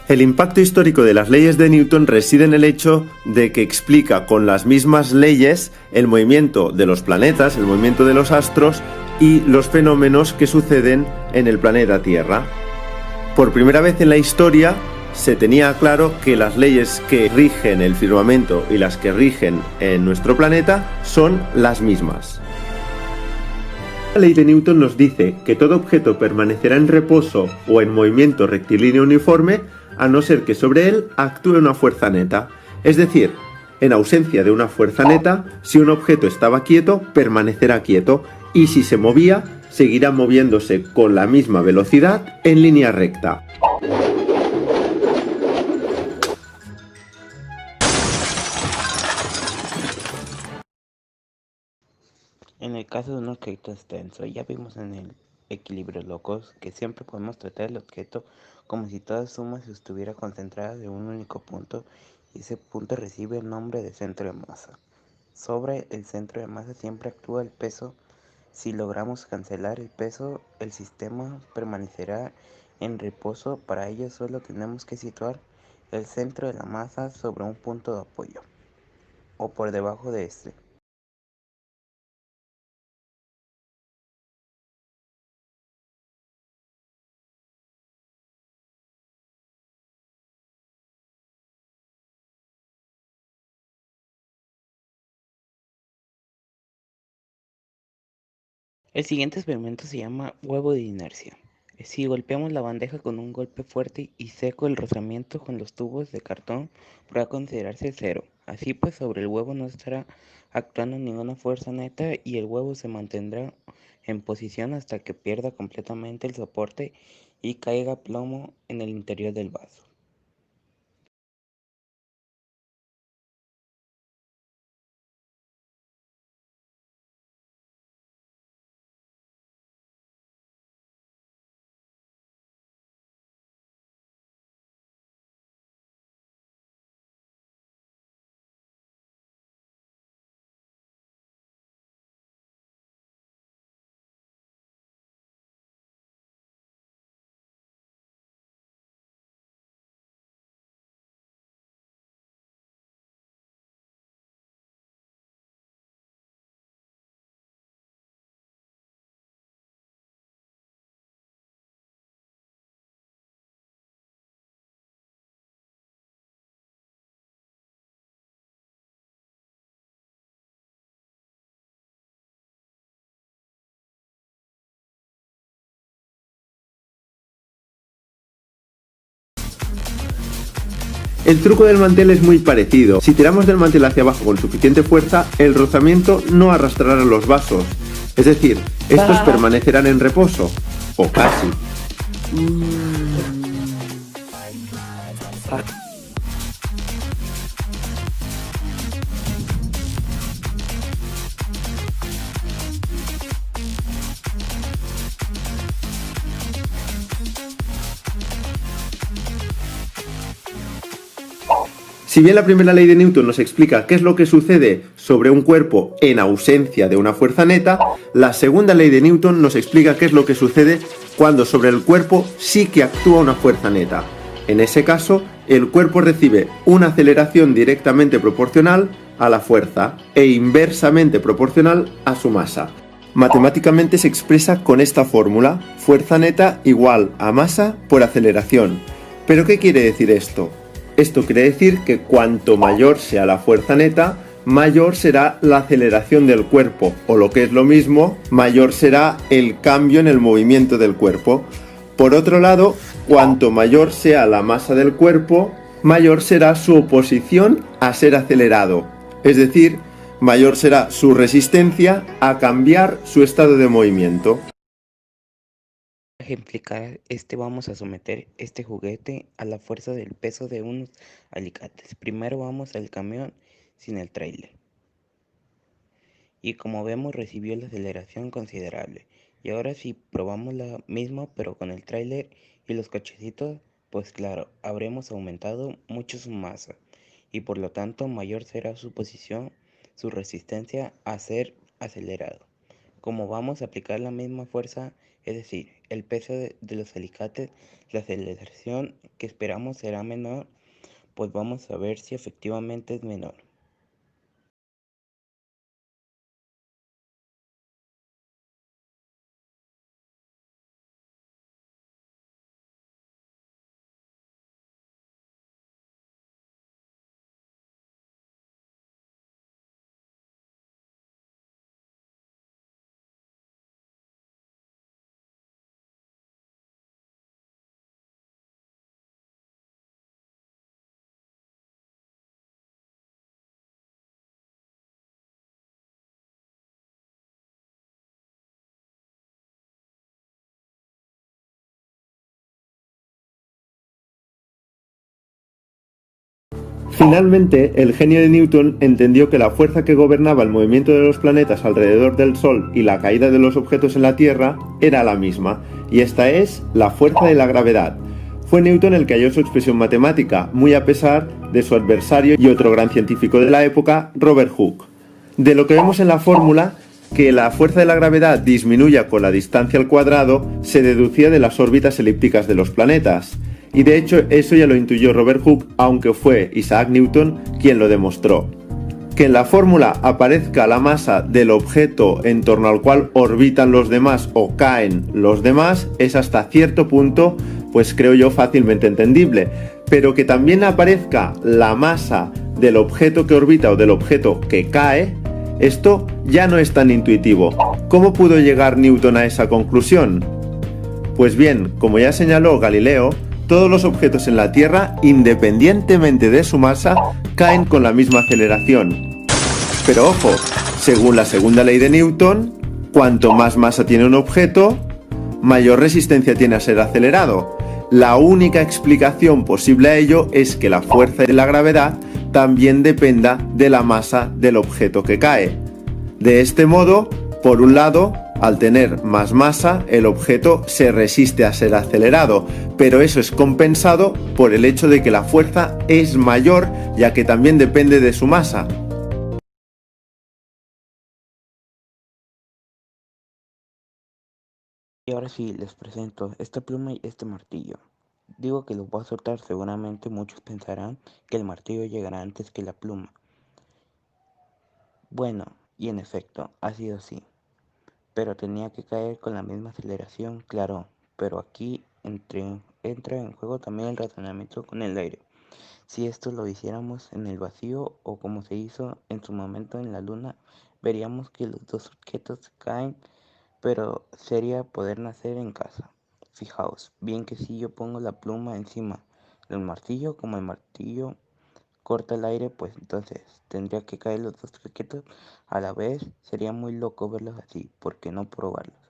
El impacto histórico de las leyes de Newton reside en el hecho de que explica con las mismas leyes el movimiento de los planetas, el movimiento de los astros y los fenómenos que suceden en el planeta Tierra. Por primera vez en la historia se tenía claro que las leyes que rigen el firmamento y las que rigen en nuestro planeta son las mismas. La ley de Newton nos dice que todo objeto permanecerá en reposo o en movimiento rectilíneo uniforme a no ser que sobre él actúe una fuerza neta. Es decir, en ausencia de una fuerza neta, si un objeto estaba quieto, permanecerá quieto, y si se movía, seguirá moviéndose con la misma velocidad en línea recta. En el caso de un objeto extenso, ya vimos en el equilibrio locos que siempre podemos tratar el objeto como si toda suma se estuviera concentrada en un único punto y ese punto recibe el nombre de centro de masa. Sobre el centro de masa siempre actúa el peso. Si logramos cancelar el peso, el sistema permanecerá en reposo. Para ello solo tenemos que situar el centro de la masa sobre un punto de apoyo o por debajo de este. El siguiente experimento se llama huevo de inercia. Si golpeamos la bandeja con un golpe fuerte y seco, el rozamiento con los tubos de cartón podrá considerarse cero. Así pues, sobre el huevo no estará actuando ninguna fuerza neta y el huevo se mantendrá en posición hasta que pierda completamente el soporte y caiga plomo en el interior del vaso. El truco del mantel es muy parecido. Si tiramos del mantel hacia abajo con suficiente fuerza, el rozamiento no arrastrará los vasos. Es decir, estos permanecerán en reposo, o casi. Si bien la primera ley de Newton nos explica qué es lo que sucede sobre un cuerpo en ausencia de una fuerza neta, la segunda ley de Newton nos explica qué es lo que sucede cuando sobre el cuerpo sí que actúa una fuerza neta. En ese caso, el cuerpo recibe una aceleración directamente proporcional a la fuerza e inversamente proporcional a su masa. Matemáticamente se expresa con esta fórmula: fuerza neta igual a masa por aceleración. ¿Pero qué quiere decir esto? Esto quiere decir que cuanto mayor sea la fuerza neta, mayor será la aceleración del cuerpo, o lo que es lo mismo, mayor será el cambio en el movimiento del cuerpo. Por otro lado, cuanto mayor sea la masa del cuerpo, mayor será su oposición a ser acelerado, es decir, mayor será su resistencia a cambiar su estado de movimiento. Para ejemplificar vamos a someter este juguete a la fuerza del peso de unos alicates. Primero vamos al camión sin el tráiler. Y como vemos recibió la aceleración considerable. Y ahora si probamos la misma pero con el tráiler y los cochecitos, pues claro, habremos aumentado mucho su masa. Y por lo tanto mayor será su posición, su resistencia a ser acelerado. Como vamos a aplicar la misma fuerza, Es decir, el peso de los alicates, la aceleración que esperamos será menor, pues vamos a ver si efectivamente es menor. Finalmente, el genio de Newton entendió que la fuerza que gobernaba el movimiento de los planetas alrededor del Sol y la caída de los objetos en la Tierra era la misma, y esta es la fuerza de la gravedad. Fue Newton el que halló su expresión matemática, muy a pesar de su adversario y otro gran científico de la época, Robert Hooke. De lo que vemos en la fórmula, que la fuerza de la gravedad disminuya con la distancia al cuadrado, se deducía de las órbitas elípticas de los planetas. Y de hecho eso ya lo intuyó Robert Hooke, aunque fue Isaac Newton quien lo demostró. Que en la fórmula aparezca la masa del objeto en torno al cual orbitan los demás o caen los demás es hasta cierto punto, pues creo yo, fácilmente entendible. Pero que también aparezca la masa del objeto que orbita o del objeto que cae, esto ya no es tan intuitivo. ¿Cómo pudo llegar Newton a esa conclusión? Pues bien, como ya señaló Galileo, todos los objetos en la Tierra, independientemente de su masa, caen con la misma aceleración. Pero ojo, según la segunda ley de Newton, cuanto más masa tiene un objeto, mayor resistencia tiene a ser acelerado. La única explicación posible a ello es que la fuerza de la gravedad también dependa de la masa del objeto que cae. De este modo, por un lado, al tener más masa, el objeto se resiste a ser acelerado, pero eso es compensado por el hecho de que la fuerza es mayor, ya que también depende de su masa. Y ahora sí, les presento esta pluma y este martillo. Digo que los voy a soltar, seguramente muchos pensarán que el martillo llegará antes que la pluma. Bueno, y en efecto, ha sido así. Pero tenía que caer con la misma aceleración, claro. Pero aquí entra en juego también el razonamiento con el aire. Si esto lo hiciéramos en el vacío o como se hizo en su momento en la luna, veríamos que los dos objetos caen, pero sería poder nacer en casa. Fijaos, bien que si yo pongo la pluma encima del martillo, como el martillo corta el aire, pues entonces tendría que caer los dos objetos a la vez. Sería muy loco verlos así, ¿por qué no probarlos?